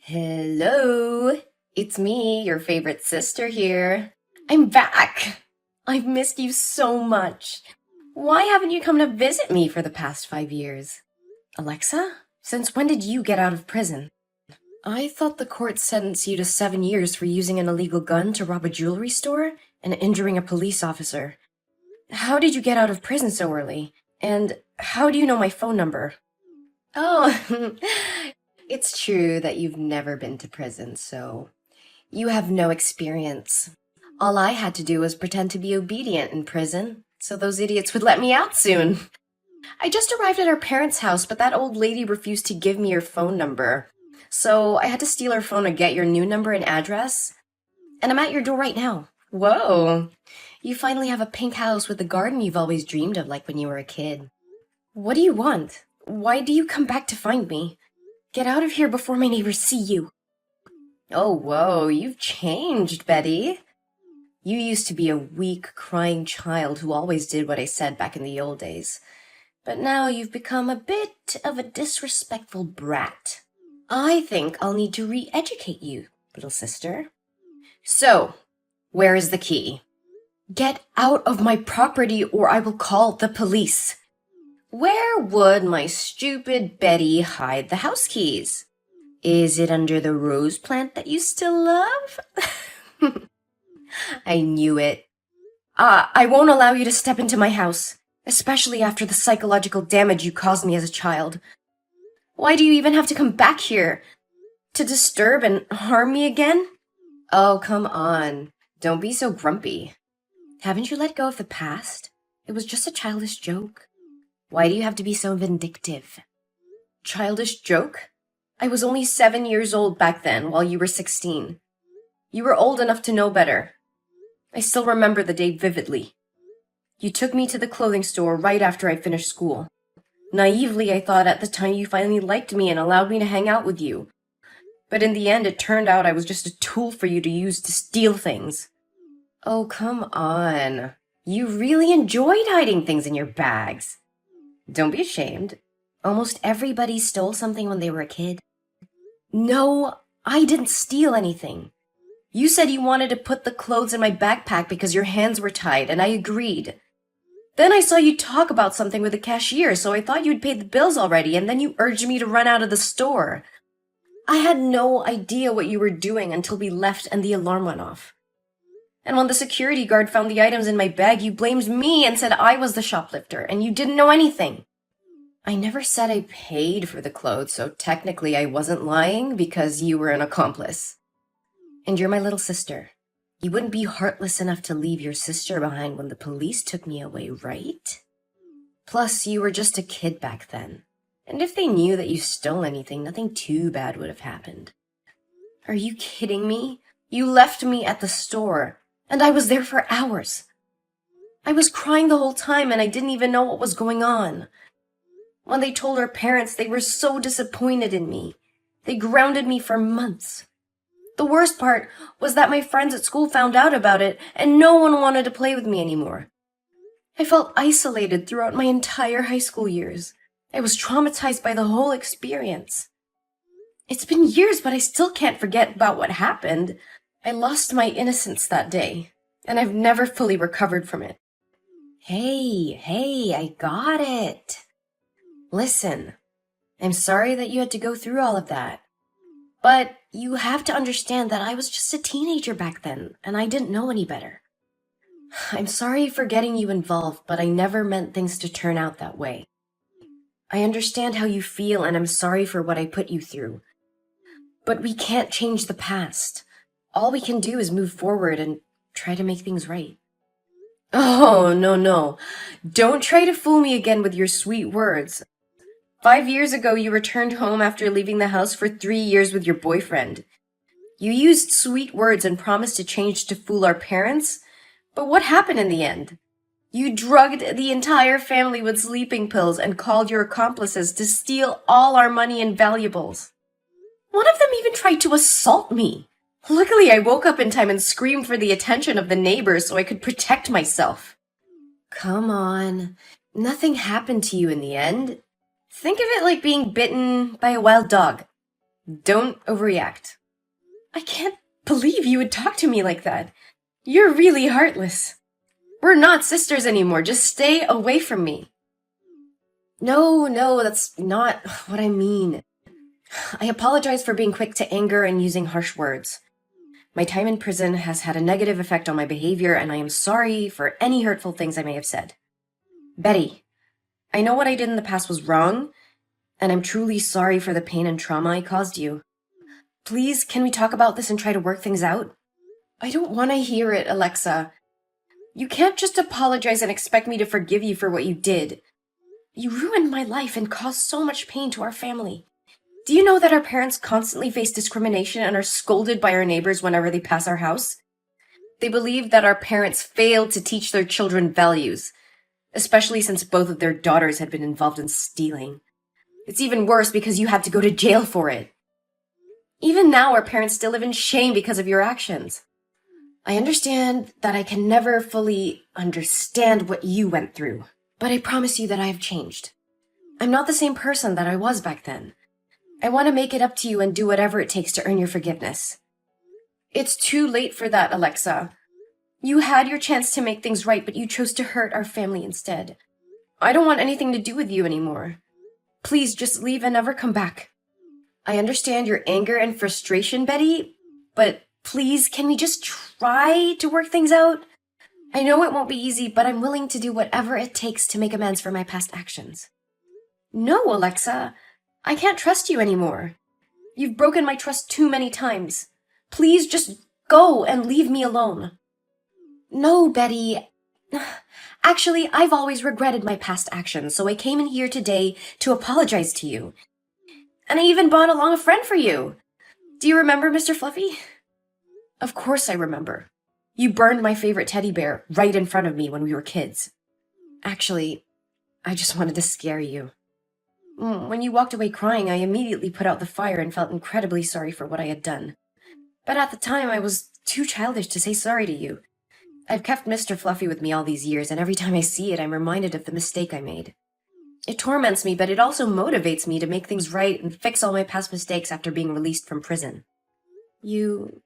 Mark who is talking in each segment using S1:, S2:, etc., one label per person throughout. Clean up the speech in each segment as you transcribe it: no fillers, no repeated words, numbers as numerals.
S1: Hello, it's me, your favorite sister here. I'm back. I've missed you so much. Why haven't you come to visit me for the past 5 years? Alexa, since when did you get out of prison? I thought the court sentenced you to 7 years for using an illegal gun to rob a jewelry store and injuring a police officer. How did you get out of prison so early? And how do you know my phone number? Oh, it's true that you've never been to prison, so you have no experience. All I had to do was pretend to be obedient in prison, so those idiots would let me out soon. I just arrived at our parents' house, but that old lady refused to give me her phone number. So I had to steal her phone and get your new number and address. And I'm at your door right now. Whoa. You finally have a pink house with the garden you've always dreamed of, like when you were a kid. What do you want? Why do you come back to find me? Get out of here before my neighbors see you. Oh, whoa, you've changed, Betty. You used to be a weak, crying child who always did what I said back in the old days. But now you've become a bit of a disrespectful brat. I think I'll need to re-educate you, little sister. So, where is the key? Get out of my property or I will call the police. Where would my stupid Betty hide the house keys? Is it under the rose plant that you still love? I knew it. I won't allow you to step into my house, especially after the psychological damage you caused me as a child. Why do you even have to come back here? To disturb and harm me again? Oh, come on. Don't be so grumpy. Haven't you let go of the past? It was just a childish joke. Why do you have to be so vindictive? Childish joke? I was only 7 years old back then, while you were 16. You were old enough to know better. I still remember the day vividly. You took me to the clothing store right after I finished school. Naively, I thought at the time you finally liked me and allowed me to hang out with you. But in the end, it turned out I was just a tool for you to use to steal things. Oh, come on. You really enjoyed hiding things in your bags. Don't be ashamed. Almost everybody stole something when they were a kid. No, I didn't steal anything. You said you wanted to put the clothes in my backpack because your hands were tied, and I agreed. Then I saw you talk about something with the cashier, so I thought you'd paid the bills already, and then you urged me to run out of the store. I had no idea what you were doing until we left and the alarm went off. And when the security guard found the items in my bag, you blamed me and said I was the shoplifter, and you didn't know anything. I never said I paid for the clothes, so technically I wasn't lying because you were an accomplice. And you're my little sister. You wouldn't be heartless enough to leave your sister behind when the police took me away, right? Plus, you were just a kid back then. And if they knew that you stole anything, nothing too bad would have happened. Are you kidding me? You left me at the store, and I was there for hours. I was crying the whole time, and I didn't even know what was going on. When they told our parents, they were so disappointed in me. They grounded me for months. The worst part was that my friends at school found out about it, and no one wanted to play with me anymore. I felt isolated throughout my entire high school years. I was traumatized by the whole experience. It's been years, but I still can't forget about what happened. I lost my innocence that day, and I've never fully recovered from it. Hey, I got it. Listen, I'm sorry that you had to go through all of that. But you have to understand that I was just a teenager back then, and I didn't know any better. I'm sorry for getting you involved, but I never meant things to turn out that way. I understand how you feel, and I'm sorry for what I put you through. But we can't change the past. All we can do is move forward and try to make things right. Oh, no. Don't try to fool me again with your sweet words. 5 years ago, you returned home after leaving the house for 3 years with your boyfriend. You used sweet words and promised to change to fool our parents, but what happened in the end? You drugged the entire family with sleeping pills and called your accomplices to steal all our money and valuables. One of them even tried to assault me. Luckily, I woke up in time and screamed for the attention of the neighbors so I could protect myself. Come on. Nothing happened to you in the end. Think of it like being bitten by a wild dog. Don't overreact. I can't believe you would talk to me like that. You're really heartless. We're not sisters anymore. Just stay away from me. No, that's not what I mean. I apologize for being quick to anger and using harsh words. My time in prison has had a negative effect on my behavior, and I am sorry for any hurtful things I may have said. Betty, I know what I did in the past was wrong, and I'm truly sorry for the pain and trauma I caused you. Please, can we talk about this and try to work things out? I don't want to hear it, Alexa. You can't just apologize and expect me to forgive you for what you did. You ruined my life and caused so much pain to our family. Do you know that our parents constantly face discrimination and are scolded by our neighbors whenever they pass our house? They believe that our parents failed to teach their children values, especially since both of their daughters had been involved in stealing. It's even worse because you had to go to jail for it. Even now, our parents still live in shame because of your actions. I understand that I can never fully understand what you went through, but I promise you that I have changed. I'm not the same person that I was back then. I want to make it up to you and do whatever it takes to earn your forgiveness. It's too late for that, Alexa. You had your chance to make things right, but you chose to hurt our family instead. I don't want anything to do with you anymore. Please just leave and never come back. I understand your anger and frustration, Betty, but please, can we just try to work things out? I know it won't be easy, but I'm willing to do whatever it takes to make amends for my past actions. No, Alexa. I can't trust you anymore. You've broken my trust too many times. Please just go and leave me alone. No, Betty. Actually, I've always regretted my past actions, so I came in here today to apologize to you. And I even brought along a friend for you. Do you remember, Mr. Fluffy? Of course I remember. You burned my favorite teddy bear right in front of me when we were kids. Actually, I just wanted to scare you. When you walked away crying, I immediately put out the fire and felt incredibly sorry for what I had done. But at the time, I was too childish to say sorry to you. I've kept Mr. Fluffy with me all these years, and every time I see it, I'm reminded of the mistake I made. It torments me, but it also motivates me to make things right and fix all my past mistakes after being released from prison. You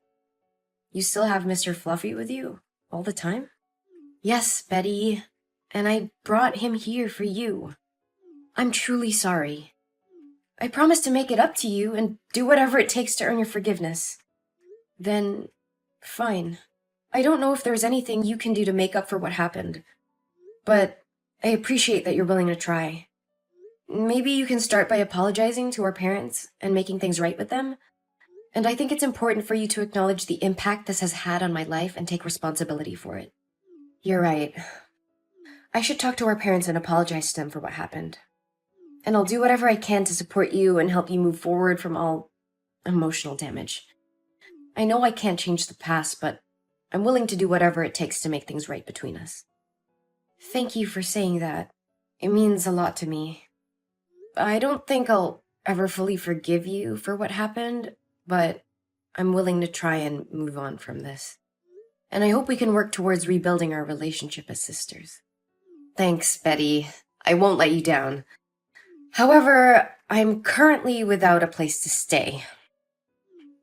S1: still have Mr. Fluffy with you all the time? Yes, Betty, and I brought him here for you. I'm truly sorry. I promise to make it up to you and do whatever it takes to earn your forgiveness. Then, fine. I don't know if there's anything you can do to make up for what happened, but I appreciate that you're willing to try. Maybe you can start by apologizing to our parents and making things right with them. And I think it's important for you to acknowledge the impact this has had on my life and take responsibility for it. You're right. I should talk to our parents and apologize to them for what happened. And I'll do whatever I can to support you and help you move forward from all emotional damage. I know I can't change the past, but I'm willing to do whatever it takes to make things right between us. Thank you for saying that. It means a lot to me. I don't think I'll ever fully forgive you for what happened, but I'm willing to try and move on from this. And I hope we can work towards rebuilding our relationship as sisters. Thanks, Betty. I won't let you down. However, I'm currently without a place to stay.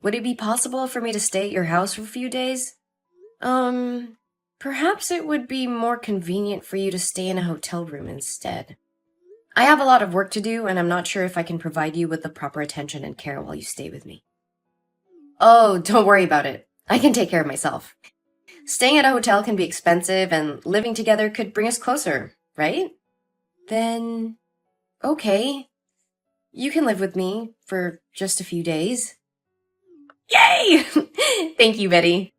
S1: Would it be possible for me to stay at your house for a few days? Perhaps it would be more convenient for you to stay in a hotel room instead. I have a lot of work to do, and I'm not sure if I can provide you with the proper attention and care while you stay with me. Oh, don't worry about it. I can take care of myself. Staying at a hotel can be expensive, and living together could bring us closer, right? Then, okay. You can live with me for just a few days. Yay! Thank you, Betty.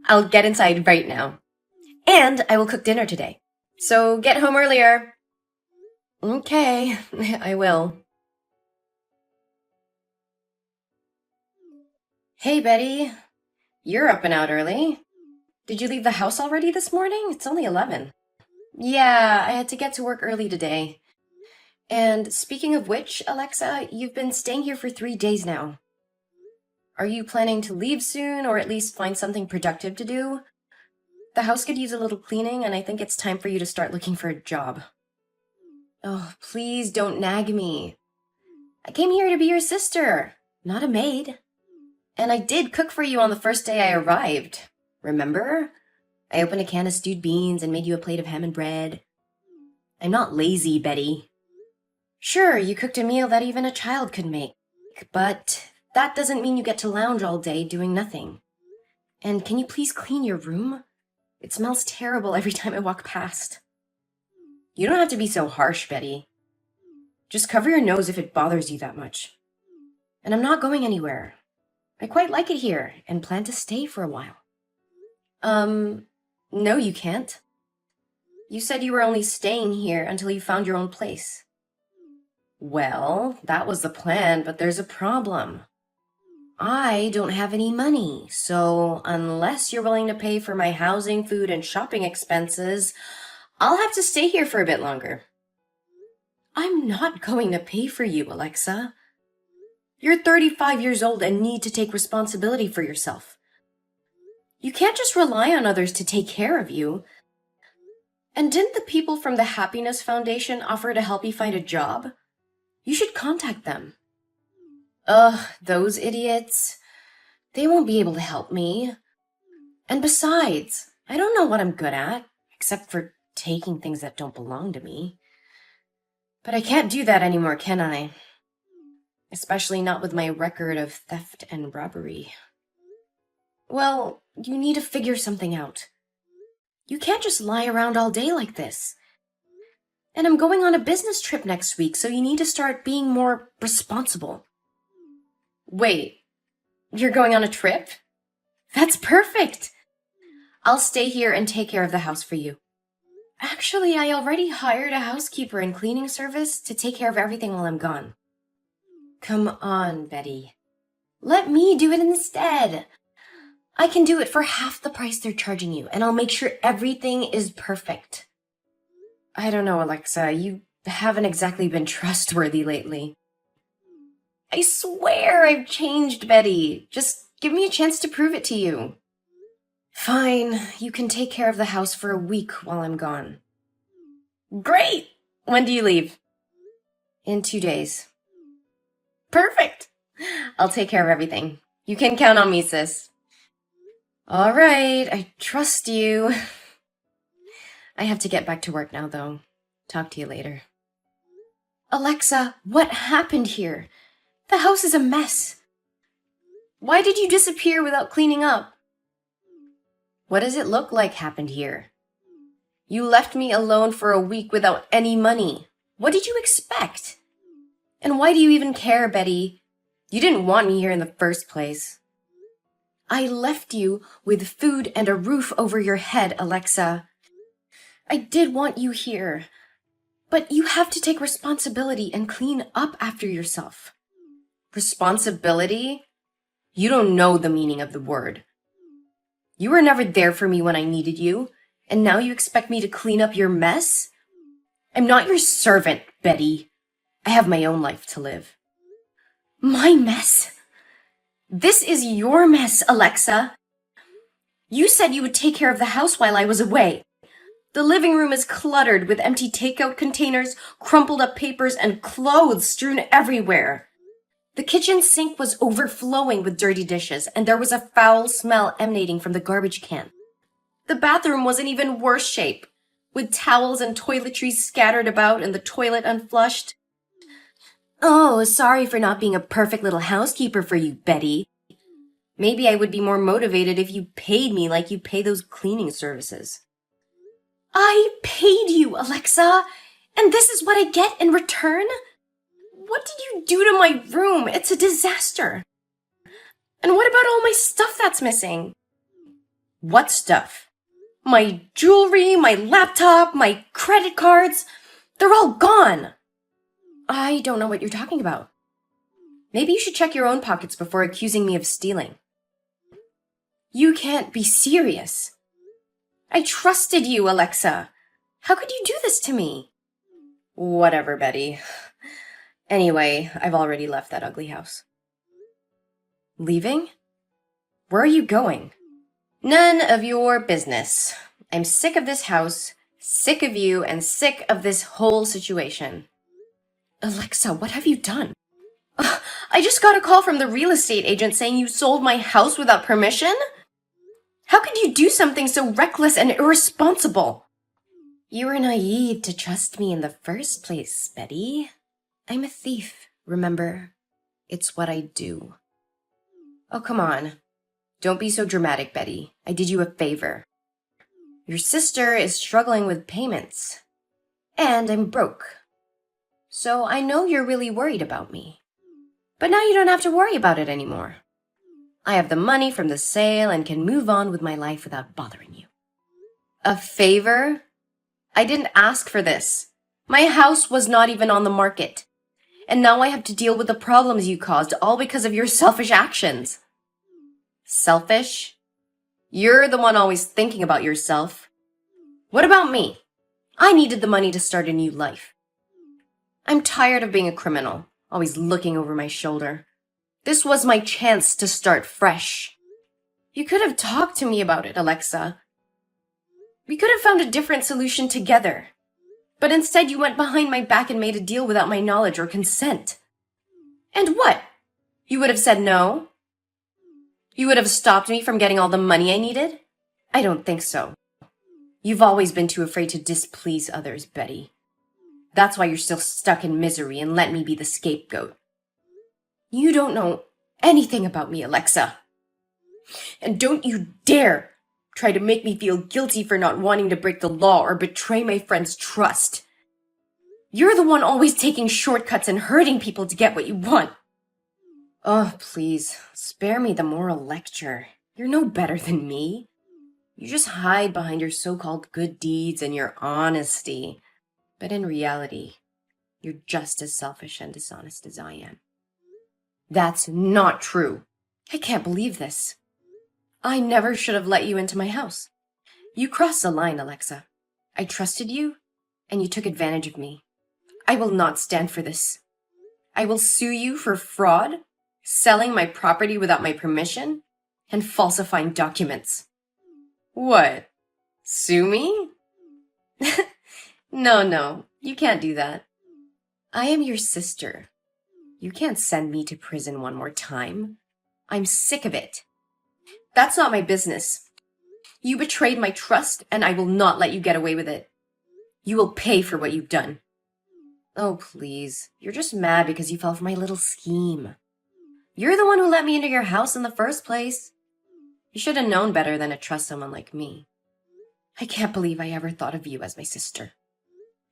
S1: I'll get inside right now. And I will cook dinner today. So get home earlier. Okay, I will. Hey, Betty. You're up and out early. Did you leave the house already this morning? It's only 11. Yeah, I had to get to work early today. And speaking of which, Alexa, you've been staying here for 3 days now. Are you planning to leave soon, or at least find something productive to do? The house could use a little cleaning, and I think it's time for you to start looking for a job. Oh, please don't nag me. I came here to be your sister. Not a maid. And I did cook for you on the first day I arrived. Remember? I opened a can of stewed beans and made you a plate of ham and bread. I'm not lazy, Betty. Sure, you cooked a meal that even a child could make, but that doesn't mean you get to lounge all day doing nothing. And can you please clean your room? It smells terrible every time I walk past. You don't have to be so harsh, Betty. Just cover your nose if it bothers you that much. And I'm not going anywhere. I quite like it here and plan to stay for a while. No, you can't. You said you were only staying here until you found your own place. Well, that was the plan, but there's a problem. I don't have any money, so unless you're willing to pay for my housing, food, and shopping expenses, I'll have to stay here for a bit longer. I'm not going to pay for you, Alexa. You're 35 years old and need to take responsibility for yourself. You can't just rely on others to take care of you. And didn't the people from the Happiness Foundation offer to help you find a job? You should contact them. Ugh, those idiots. They won't be able to help me. And besides, I don't know what I'm good at, except for taking things that don't belong to me. But I can't do that anymore, can I? Especially not with my record of theft and robbery. Well, you need to figure something out. You can't just lie around all day like this. And I'm going on a business trip next week, so you need to start being more responsible. Wait, you're going on a trip? That's perfect! I'll stay here and take care of the house for you. Actually, I already hired a housekeeper and cleaning service to take care of everything while I'm gone. Come on, Betty. Let me do it instead. I can do it for half the price they're charging you, and I'll make sure everything is perfect. I don't know, Alexa. You haven't exactly been trustworthy lately. I swear I've changed, Betty. Just give me a chance to prove it to you. Fine, you can take care of the house for a week while I'm gone. Great! When do you leave? In 2 days. Perfect! I'll take care of everything. You can count on me, sis. All right, I trust you. I have to get back to work now, though. Talk to you later. Alexa, what happened here? The house is a mess. Why did you disappear without cleaning up? What does it look like happened here? You left me alone for a week without any money. What did you expect? And why do you even care, Betty? You didn't want me here in the first place. I left you with food and a roof over your head, Alexa. I did want you here, but you have to take responsibility and clean up after yourself. Responsibility? You don't know the meaning of the word. You were never there for me when I needed you, and now you expect me to clean up your mess? I'm not your servant, Betty. I have my own life to live. My mess? This is your mess, Alexa. You said you would take care of the house while I was away. The living room is cluttered with empty takeout containers, crumpled up papers, and clothes strewn everywhere. The kitchen sink was overflowing with dirty dishes, and there was a foul smell emanating from the garbage can. The bathroom was in even worse shape, with towels and toiletries scattered about and the toilet unflushed. Oh, sorry for not being a perfect little housekeeper for you, Betty. Maybe I would be more motivated if you paid me like you pay those cleaning services. I paid you, Alexa, and this is what I get in return? What did you do to my room? It's a disaster. And what about all my stuff that's missing? What stuff? My jewelry, my laptop, my credit cards. They're all gone. I don't know what you're talking about. Maybe you should check your own pockets before accusing me of stealing. You can't be serious. I trusted you, Alexa. How could you do this to me? Whatever, Betty. Anyway, I've already left that ugly house. Leaving? Where are you going? None of your business. I'm sick of this house, sick of you, and sick of this whole situation. Alexa, what have you done? I just got a call from the real estate agent saying you sold my house without permission? How could you do something so reckless and irresponsible? You were naive to trust me in the first place, Betty. I'm a thief, remember? It's what I do. Oh, come on. Don't be so dramatic, Betty. I did you a favor. Your sister is struggling with payments. And I'm broke. So I know you're really worried about me. But now you don't have to worry about it anymore. I have the money from the sale and can move on with my life without bothering you. A favor? I didn't ask for this. My house was not even on the market. And now I have to deal with the problems you caused, all because of your selfish actions. Selfish? You're the one always thinking about yourself. What about me? I needed the money to start a new life. I'm tired of being a criminal, always looking over my shoulder. This was my chance to start fresh. You could have talked to me about it, Alexa. We could have found a different solution together. But instead you went behind my back and made a deal without my knowledge or consent. And what? You would have said no? You would have stopped me from getting all the money I needed? I don't think so. You've always been too afraid to displease others, Betty. That's why you're still stuck in misery and let me be the scapegoat. You don't know anything about me, Alexa. And don't you dare try to make me feel guilty for not wanting to break the law or betray my friend's trust. You're the one always taking shortcuts and hurting people to get what you want. Oh, please, spare me the moral lecture. You're no better than me. You just hide behind your so-called good deeds and your honesty. But in reality, you're just as selfish and dishonest as I am. That's not true. I can't believe this. I never should have let you into my house. You crossed the line, Alexa. I trusted you, and you took advantage of me. I will not stand for this. I will sue you for fraud, selling my property without my permission, and falsifying documents. What? Sue me? No, you can't do that. I am your sister. You can't send me to prison one more time. I'm sick of it. That's not my business. You betrayed my trust, and I will not let you get away with it. You will pay for what you've done. Oh, please. You're just mad because you fell for my little scheme. You're the one who let me into your house in the first place. You should have known better than to trust someone like me. I can't believe I ever thought of you as my sister.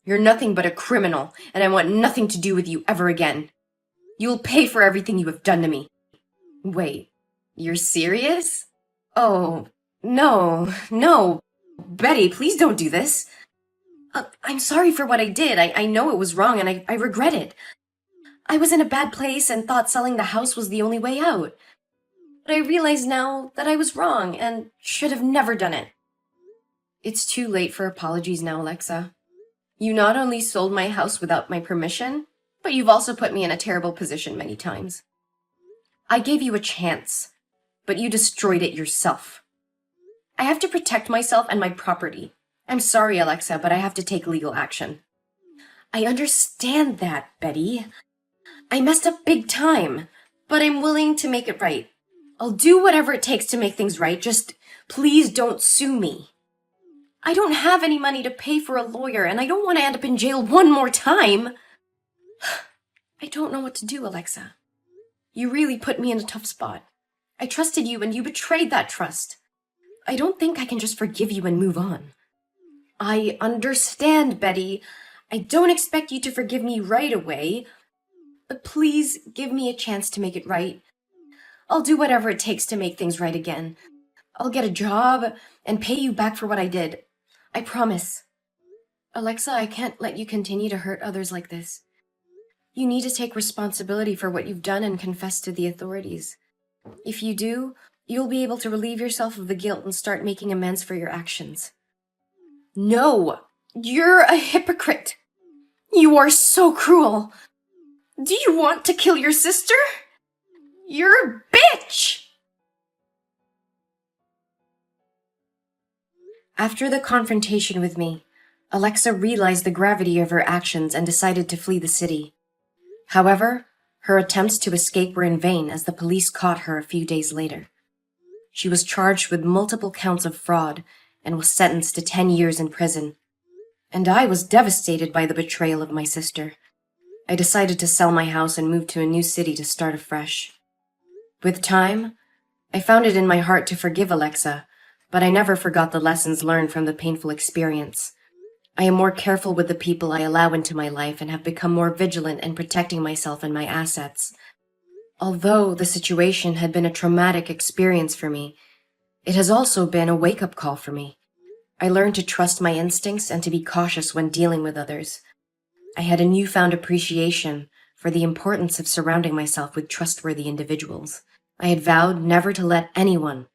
S1: You're nothing but a criminal, and I want nothing to do with you ever again. You'll pay for everything you have done to me. Wait, you're serious? Oh, no. Betty, please don't do this. I'm sorry for what I did. I know it was wrong, and I regret it. I was in a bad place and thought selling the house was the only way out. But I realize now that I was wrong and should have never done it. It's too late for apologies now, Alexa. You not only sold my house without my permission, but you've also put me in a terrible position many times. I gave you a chance, but you destroyed it yourself. I have to protect myself and my property. I'm sorry, Alexa, but I have to take legal action. I understand that, Betty. I messed up big time, but I'm willing to make it right. I'll do whatever it takes to make things right. Just please don't sue me. I don't have any money to pay for a lawyer, and I don't want to end up in jail one more time. I don't know what to do, Alexa. You really put me in a tough spot. I trusted you, and you betrayed that trust. I don't think I can just forgive you and move on. I understand, Betty. I don't expect you to forgive me right away, but please give me a chance to make it right. I'll do whatever it takes to make things right again. I'll get a job and pay you back for what I did. I promise. Alexa, I can't let you continue to hurt others like this. You need to take responsibility for what you've done and confess to the authorities. If you do, you'll be able to relieve yourself of the guilt and start making amends for your actions. No! You're a hypocrite! You are so cruel! Do you want to kill your sister? You're a bitch! After the confrontation with me, Alexa realized the gravity of her actions and decided to flee the city. However, Her attempts to escape were in vain as the police caught her a few days later. She was charged with multiple counts of fraud and was sentenced to 10 years in prison. And I was devastated by the betrayal of my sister. I decided to sell my house and move to a new city to start afresh. With time, I found it in my heart to forgive Alexa, but I never forgot the lessons learned from the painful experience. I am more careful with the people I allow into my life and have become more vigilant in protecting myself and my assets. Although the situation had been a traumatic experience for me, it has also been a wake-up call for me. I learned to trust my instincts and to be cautious when dealing with others. I had a newfound appreciation for the importance of surrounding myself with trustworthy individuals. I had vowed never to let anyone